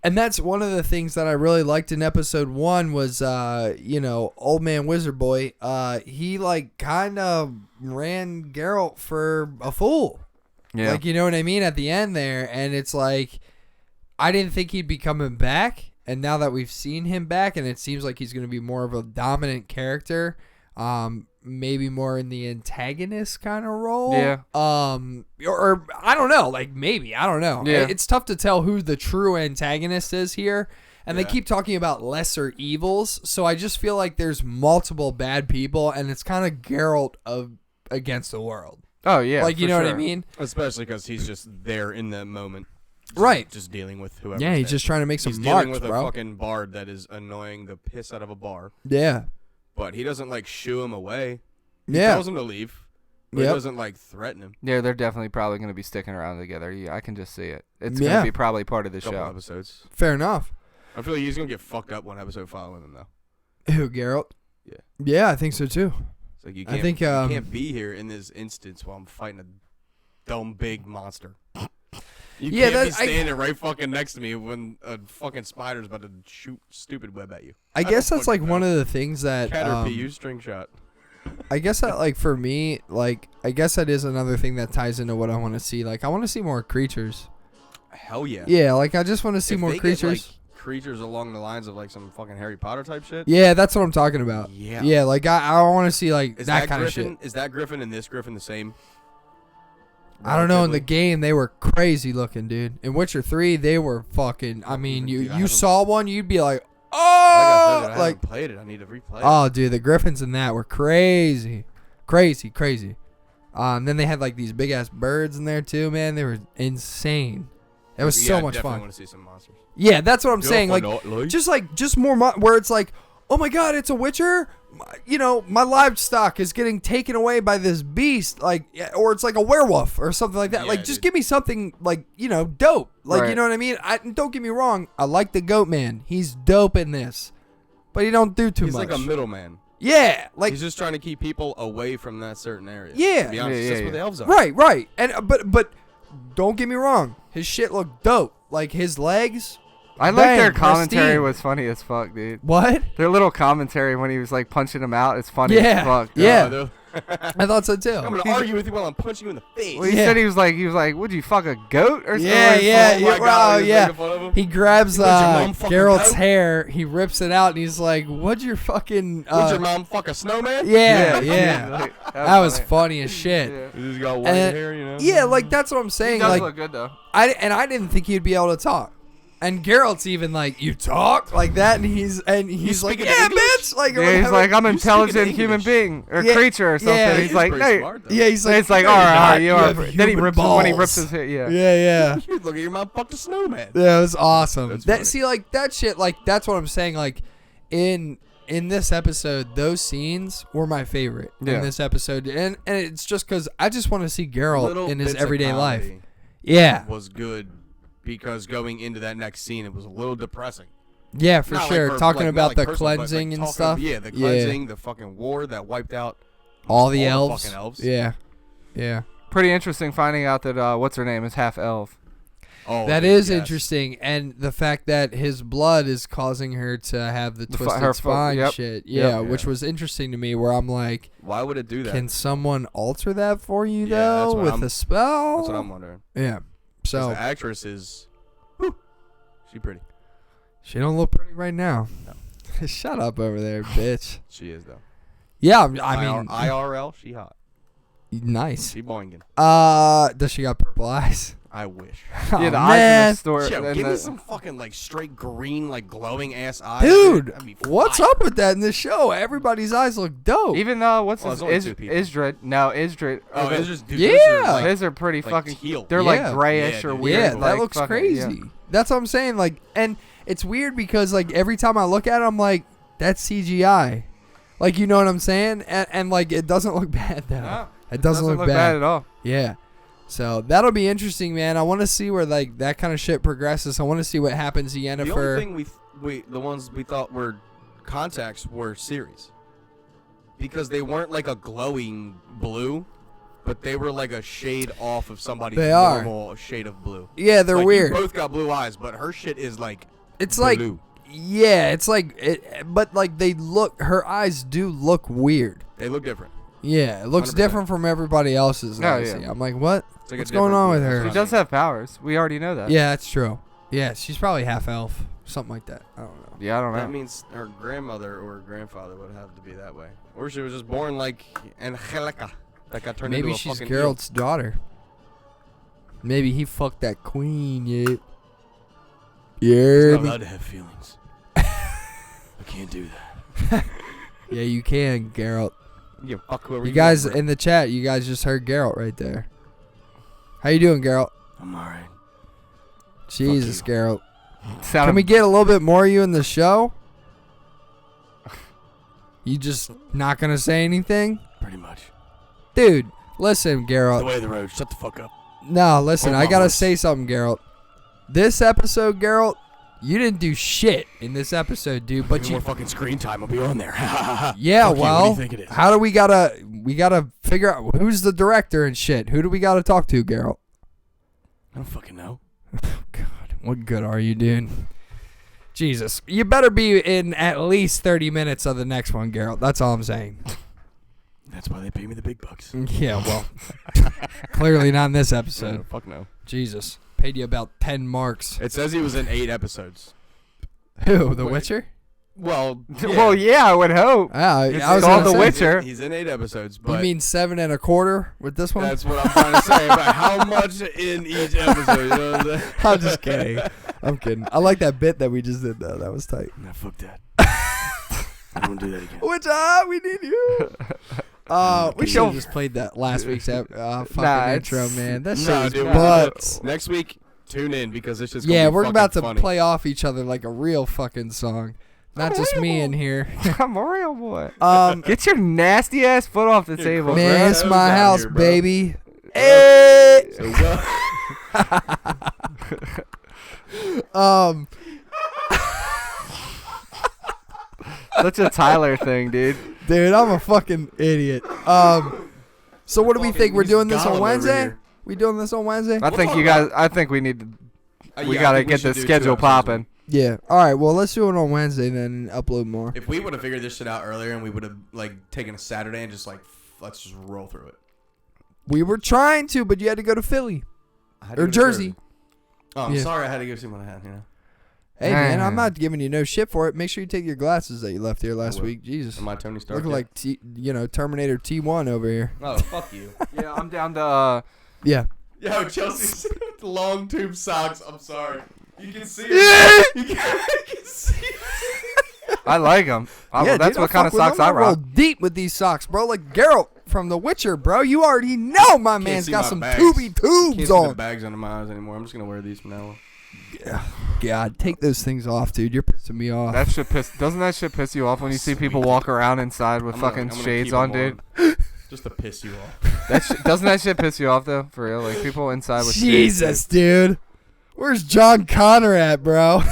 And that's one of the things that I really liked in episode 1 was, Old Man Wizard Boy. He like kind of ran Geralt for a fool. Yeah. Like, you know what I mean? At the end there. And it's like, I didn't think he'd be coming back. And now that we've seen him back, and it seems like he's going to be more of a dominant character, maybe more in the antagonist kind of role. Yeah. Or I don't know. Like, maybe. I don't know. Yeah. It's tough to tell who the true antagonist is here. And they Yeah. keep talking about lesser evils. So I just feel like there's multiple bad people, and it's kind of Geralt against the world. Oh yeah. Like, you for know what I sure. mean? Especially because he's just there in that moment. Right. Just dealing with whoever. Yeah, he's just trying to make some He's marks, dealing with bro. a fucking bard that is annoying the piss out of a bar. Yeah. But he doesn't, like, shoo him away. He Yeah. tells him to leave. But he Yep. doesn't, like, threaten him. Yeah, they're definitely probably going to be sticking around together. Yeah, I can just see it. It's Yeah. going to be probably part of the Couple show. episodes. Fair enough. I feel like he's going to get fucked up one episode following him, though. Who, Geralt? Yeah. Yeah, I think so too. It's like, you I can't, think, you can't be here in this instance while I'm fighting a dumb big monster. You Yeah, can't be that- I- standing right fucking next to me when a fucking spider's about to shoot stupid web at you. I guess don't that's like fucking one know. of the things that Caterpie, you string shot. I guess that like for me, like I guess that is another thing that ties into what I want to see. Like I want to see more creatures. Hell yeah. Yeah, like I just want to see If more they get, creatures. like, creatures along the lines of like some fucking Harry Potter type shit. Yeah, that's what I'm talking about. Yeah. Yeah, like I want to see like Is that kind of Griffin, shit. Is that Griffin and this Griffin the same? I don't know. In the Relatively? game, they were crazy looking, dude. In Witcher 3, they were fucking. I mean, Dude, I you haven't- saw one, you'd be like, Like I said, I like, haven't played it. I need to replay it. oh, dude, the Griffins in that were crazy, crazy. Then they had like these big ass birds in there too, man. They were insane. It was so much definitely fun. want to see some monsters. Yeah, that's what I'm saying. Like, just more where it's like, oh my god, it's a Witcher. My livestock is getting taken away by this beast, like, or it's like a werewolf or something like that. Yeah, like, just dude. give me something like, dope. Like, you Right. know what I mean? Don't get me wrong. I like the Goat Man. He's dope in this, but he don't do too He's much. like a middleman. Yeah, like He's just trying to keep people away from that certain area. Yeah. To be honest, Yeah, that's yeah, what the elves are. right. And but don't get me wrong. His shit looked dope. Like his legs. I like their Bang, commentary pristine. was funny as fuck, dude. What? Their little commentary when he was like punching him out is funny Yeah. as fuck. Yeah. I thought so too. I'm gonna argue with you while I'm punching you in the face. Well, he said he was like, would you fuck a goat or something? Yeah, Oh my God, he was making fun of him? He grabs Would your mom fuck a Geralt's goat? hair, he rips it out, and he's like, "What'd your fucking?" Would your mom fuck a snowman? Yeah. Like, That was funny as shit. Yeah. He just got white And- hair, you know. Yeah, like that's what I'm He saying. does Like look good though. I didn't think he'd be able to talk. And Geralt's even like, "You talk like that," and he's like, speaking "Yeah, English? bitch!" Like, Yeah, he's like, I'm an You speak intelligent in human English. being or Yeah, creature or something. yeah, he's He like, is no. pretty smart, though. yeah, he's like, It's like, "No, all you're right, not. you You are. have Then he human rips when he balls." rips his hair. Yeah. Yeah. You look at your mom fucked a snowman. Yeah, it was awesome. That's That funny. see, like that shit, like that's what I'm saying. Like in this episode, those scenes were my favorite Yeah. in this episode, and it's just because I just want to see Geralt Little in his bits of everyday life. comedy Yeah, was good because going into that next scene, it was a little depressing. yeah, for Not sure. like talking not about like the personal, but, cleansing like, and talking- stuff. Yeah, the cleansing, the fucking war that wiped out all the all elves. fucking elves. Yeah, yeah. Pretty interesting finding out that what's her name is half elf. Oh, That dude, is yes. interesting, and the fact that his blood is causing her to have the twisted her spine yep. shit. Yep. Yeah, which was interesting to me. Where I'm like, Why would it do that? can someone alter that for you Yeah, though that's what with I'm- a spell? That's what I'm wondering. Yeah. 'Cause So the actress is, whew, she pretty. she don't look pretty right now. No. Shut up over there, bitch. She is though. Yeah, I mean, IRL, she hot. nice. She boinging. Does she got purple eyes? I wish. Yeah, the Aw, eyes in man. the store. Yo, and give me the- some fucking like straight green, like glowing ass eyes. Dude, That'd be what's fire. up with that in this show? Everybody's eyes look dope. Even what's Well, his there's only two people. Isdrid? No, Isdrid. Oh, the- it's just dude, Yeah. those are, like, his are pretty like fucking. teal. They're Yeah. like grayish Yeah, or dude. weird. yeah, that like, looks fucking- crazy. yeah. That's what I'm saying. Like, and it's weird because like every time I look at it, I'm like, that's CGI. Like, you know what I'm saying? And like, it doesn't look bad though. No, it doesn't look bad bad. at all. Yeah. So that'll be interesting, man. I want to see where like that kind of shit progresses. I want to see what happens to The only Yennefer. thing the ones we thought were contacts were series, because they weren't like a glowing blue, but they were like a shade off of somebody's They are. normal shade of blue. Yeah, they're Like, weird. You both got blue eyes, but her shit is like It's blue. like, yeah, it's like, but like her eyes do look weird. They look different. Yeah, it looks 100%. different from everybody else's. Oh, I see. yeah. I'm like, what? It's like a What's going different on blue. with her? That's She what I does have powers. We already know that. Yeah, that's true. Yeah, she's probably half elf, something like that. I don't know. Yeah, I don't That know. means her grandmother or grandfather would have to be that way, or she was just born like Angelica, that got turned Maybe into a she's fucking eel. Geralt's daughter. Maybe he fucked that queen. Yeah. He's Yeah. not allowed to have feelings. I can't do that. Yeah, you can, Geralt. You can fuck whoever You guys want, in the chat, you guys just heard Geralt right there. How you doing, Geralt? I'm alright. Jesus, you. Geralt. Sounded- Can we get a little bit more of you in the show? You just not gonna say anything? Pretty much. Dude, listen, The Geralt. way of the road. Shut the fuck up. No, listen, Hold I my gotta horse. say something, Geralt. This episode, Geralt, you didn't do shit in this episode, dude. But Give me you, more fucking screen time. I'll be on there. yeah, Fuck you, well, what do you think it is? how do we gotta figure out who's the director and shit? Who do we gotta talk to, Geralt? I don't fucking know. God, what good are you, dude? Jesus, you better be in at least 30 minutes of the next one, Geralt. That's all I'm saying. That's why they pay me the big bucks. Yeah, well, clearly not in this episode. No, fuck no. Jesus, paid you about 10 marks. It says he was in 8 episodes. Who? The Wait. Witcher? Well, Well, yeah, I would hope. Ah, It's I was called gonna The say, Witcher. He's in 8 episodes, You but mean 7 1/4 with this one? that's what I'm trying to say about how much in each episode. You know what I'm saying? I'm just kidding. I'm kidding. I like that bit that we just did though. That was tight. Nah, fuck that. I won't do that again. Which we need you. We should have just played that last week's fucking Nah, intro, it's- man. That shit No, was dude, butts. next week, tune in because it's just Yeah, gonna be we're fucking about to funny. play off each other like a real fucking song. Not just me in here. I'm a real boy. Um, Get your nasty ass foot off the table, gross man, bro. it's Toes my out house, here, bro. baby. Hey. So, Um, Such a Tyler thing, dude. dude, I'm a fucking idiot. So what do we think? We're doing this on Wednesday? We doing this on Wednesday? I think you guys. I think we need to. We yeah, I gotta think we get should the do 2 schedule episodes. popping. Yeah. All right. Well, let's do it on Wednesday then and upload more. If we would have figured this shit out earlier and we would have like taken a Saturday and just like let's just roll through it. We were trying to, but you had to go to Philly I had to or go to Jersey. Oh, I'm Yeah. sorry I had to go see what I had, Hey man, I'm not giving you no shit for it. Make sure you take your glasses that you left here last will. week. Jesus, Am I Tony Stark? looking yet? like Terminator T1 over here. Oh, fuck you. Yeah, I'm down to. Yeah. Yo, Chelsea's long tube socks. I'm sorry. You can see Yeah. it. You can see it. I like them. Yeah, That's dude, what kind of fuck with socks them. I roll rock. deep with these socks, bro. Like Geralt from The Witcher, bro. You already know my man's see got my some bags. tubes Can't see the on. bags under my eyes anymore. I'm just gonna wear these from now on. God, take those things off, dude. You're pissing me off. That shit doesn't that shit piss you off when you see people walk around inside with I'm fucking gonna shades keep on, 'em dude? Just to piss you off. Doesn't that shit piss you off though? For real, like people inside with Jesus, shades. dude. Where's John Connor at, bro?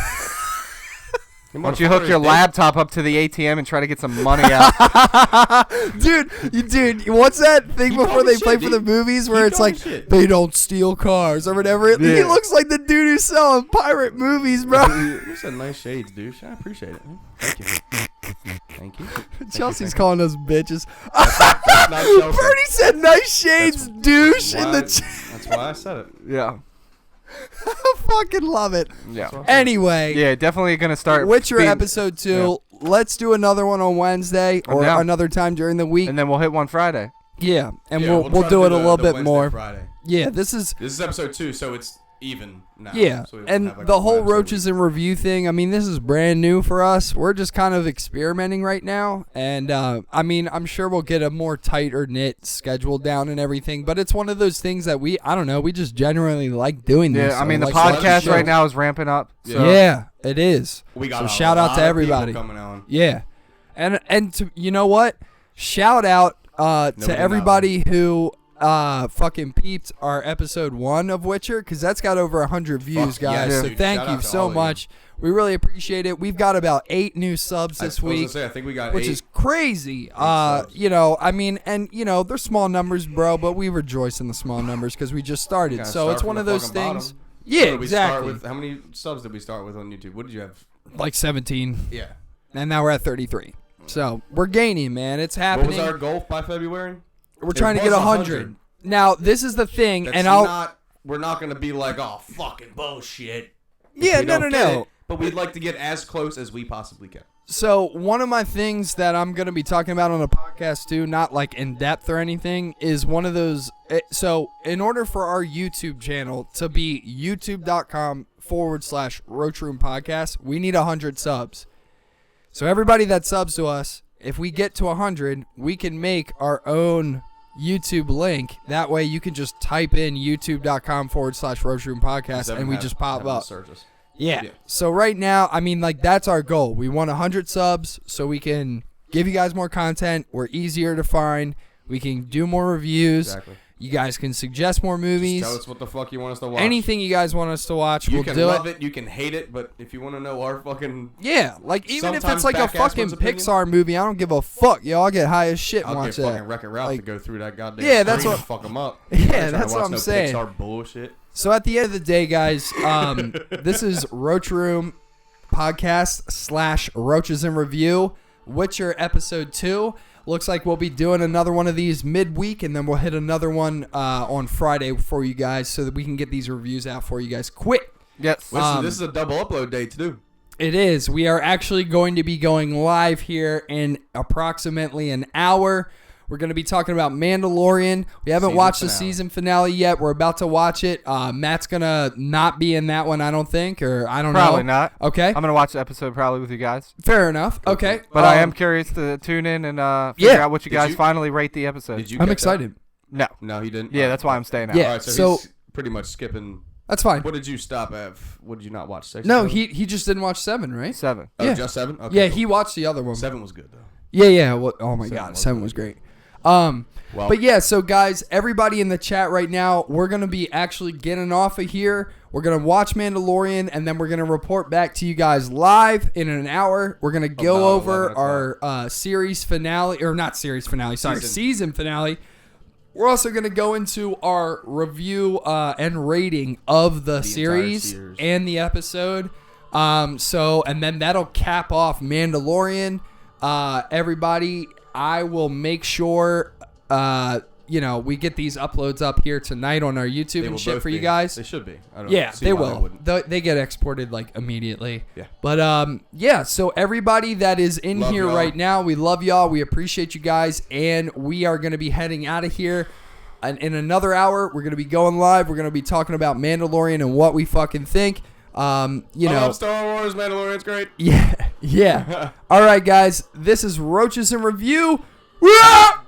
Why don't you hook your laptop up to the ATM and try to get some money out? dude, what's that thing Keep before talking they play shit, for the dude. movies where Keep it's like talking shit. they don't steal cars or whatever? He Yeah. looks like the dude who's selling pirate movies, bro. You said nice shades, douche. I appreciate it. Thank you. Thank you. Chelsea's calling us bitches. That's not Chelsea. Bernie said nice shades, douche, in the That's why I said it. Yeah, I fucking love it. yeah, Anyway, yeah. Definitely gonna start. Witcher being- episode 2. Let's do another one on Wednesday I'm or down. another time during the week. and then we'll hit one Friday. Yeah, and Yeah, we'll try to do it a the- little the bit Wednesday, more. Friday. Yeah, this is This is episode 2, so it's even now. yeah, So we won't and have, like, the a whole episode a roaches week. and review thing. I mean, this is brand new for us. We're just kind of experimenting right now, and I mean, I'm sure we'll get a more tighter knit schedule down and everything. But it's one of those things that we just genuinely like doing this. Yeah, I mean the like podcast shows. right now is ramping up. So. Yeah, it is. We got so a shout out lot to of everybody. people coming on. Yeah, and to, you know what? Shout out Nobody to everybody who fucking peeped our episode 1 of Witcher, because that's got over 100 views, Fuck guys. yes, so dude. thank Shout you out to so all of you. much. We really appreciate it. We've got about 8 new subs I this was gonna week, say, I think we got which 8. is crazy. subs. You know, I mean, and you know, they're small numbers, bro, but we rejoice in the small numbers because we just started. Gotta So start it's from one the of those fucking bottom. things. So Yeah, did we start exactly. with- how many subs did we start with on YouTube? What did you have? Like 17, Yeah. and now we're at 33. So we're gaining, man. It's What happening. was our goal by February? We're It trying to get was 100. Now, this is the thing, That's and I'll not. We're not gonna be like, oh, fucking bullshit. if yeah, we no, don't no, get no. it, but we'd like to get as close as we possibly can. So one of my things that I'm going to be talking about on the podcast too, not like in depth or anything, is one of those. So in order for our YouTube channel to be youtube.com/Roach Room Podcast, we need 100 subs. So everybody that subs to us, if we get to 100, we can make our own YouTube link. That way you can just type in youtube.com/Roach Room Podcast and we just pop up. Search us. Yeah. Yeah. So right now, I mean, like, that's our goal. We want 100 subs so we can give you guys more content. We're easier to find. We can do more reviews. Exactly. You guys can suggest more movies. Just tell us what the fuck you want us to watch. Anything you guys want us to watch, You we'll can do love it. it. You can hate it. But if you want to know our fucking, Yeah, like even if Sometimes it's like a back-ass fucking one's opinion. Pixar movie, I don't give a fuck, yo. I'll get high as shit and I'll watch get that. fucking Wreck-It Ralph Like- to go through that goddamn. Yeah, that's screen what- and fuck them up. Yeah, I'm trying to that's watch what I'm no saying. Pixar bullshit. So at the end of the day, guys, this is Roach Room Podcast / Roaches in Review, Witcher episode 2. Looks like we'll be doing another one of these midweek, and then we'll hit another one on Friday for you guys so that we can get these reviews out for you guys quick. Yes. This is a double upload day too. It is. We are actually going to be going live here in approximately an hour. We're going to be talking about Mandalorian. We haven't Season watched the finale. season finale yet. We're about to watch it. Matt's going to not be in that one, I don't think, or I don't know. Probably not. Okay. I'm gonna watch the episode probably with you guys, Fair enough. Okay. but I am curious to tune in and figure out what you Did guys you- finally rate the episode. Did you? I'm catch excited. No. That? No, he didn't. Yeah, that's why I'm staying out. Yeah. All right, so, so- he's pretty much skipping. That's fine. What did you stop at? What did you not watch? 6? No, or he just didn't watch 7, right? 7. Oh, yeah. just 7. Okay, Yeah, cool. he watched the other one. 7 was good though. Yeah. Well, oh my 7 God, was 7 really was good. great. Well, But yeah, so guys, everybody in the chat right now, we're going to be actually getting off of here. We're going to watch Mandalorian, and then we're going to report back to you guys live in an hour. We're going to go About over 11 our series finale, or not series finale, sorry, season finale. We're also going to go into our review and rating of the entire series series. and the episode. And then that'll cap off Mandalorian. Everybody, I will make sure You know, we get these uploads up here tonight on our YouTube They and will shit both for you be. guys. They should be. I don't Yeah, see they why will. wouldn't. They get exported like immediately. Yeah. But yeah. So everybody that is in Love here y'all. right now, we love y'all. We appreciate you guys, and we are going to be heading out of here. And in another hour, we're going to be going live. We're going to be talking about Mandalorian and what we fucking think. You I know. love Star Wars. Mandalorian's great. Yeah. Yeah. All right, guys. This is Roaches in Review. Rah!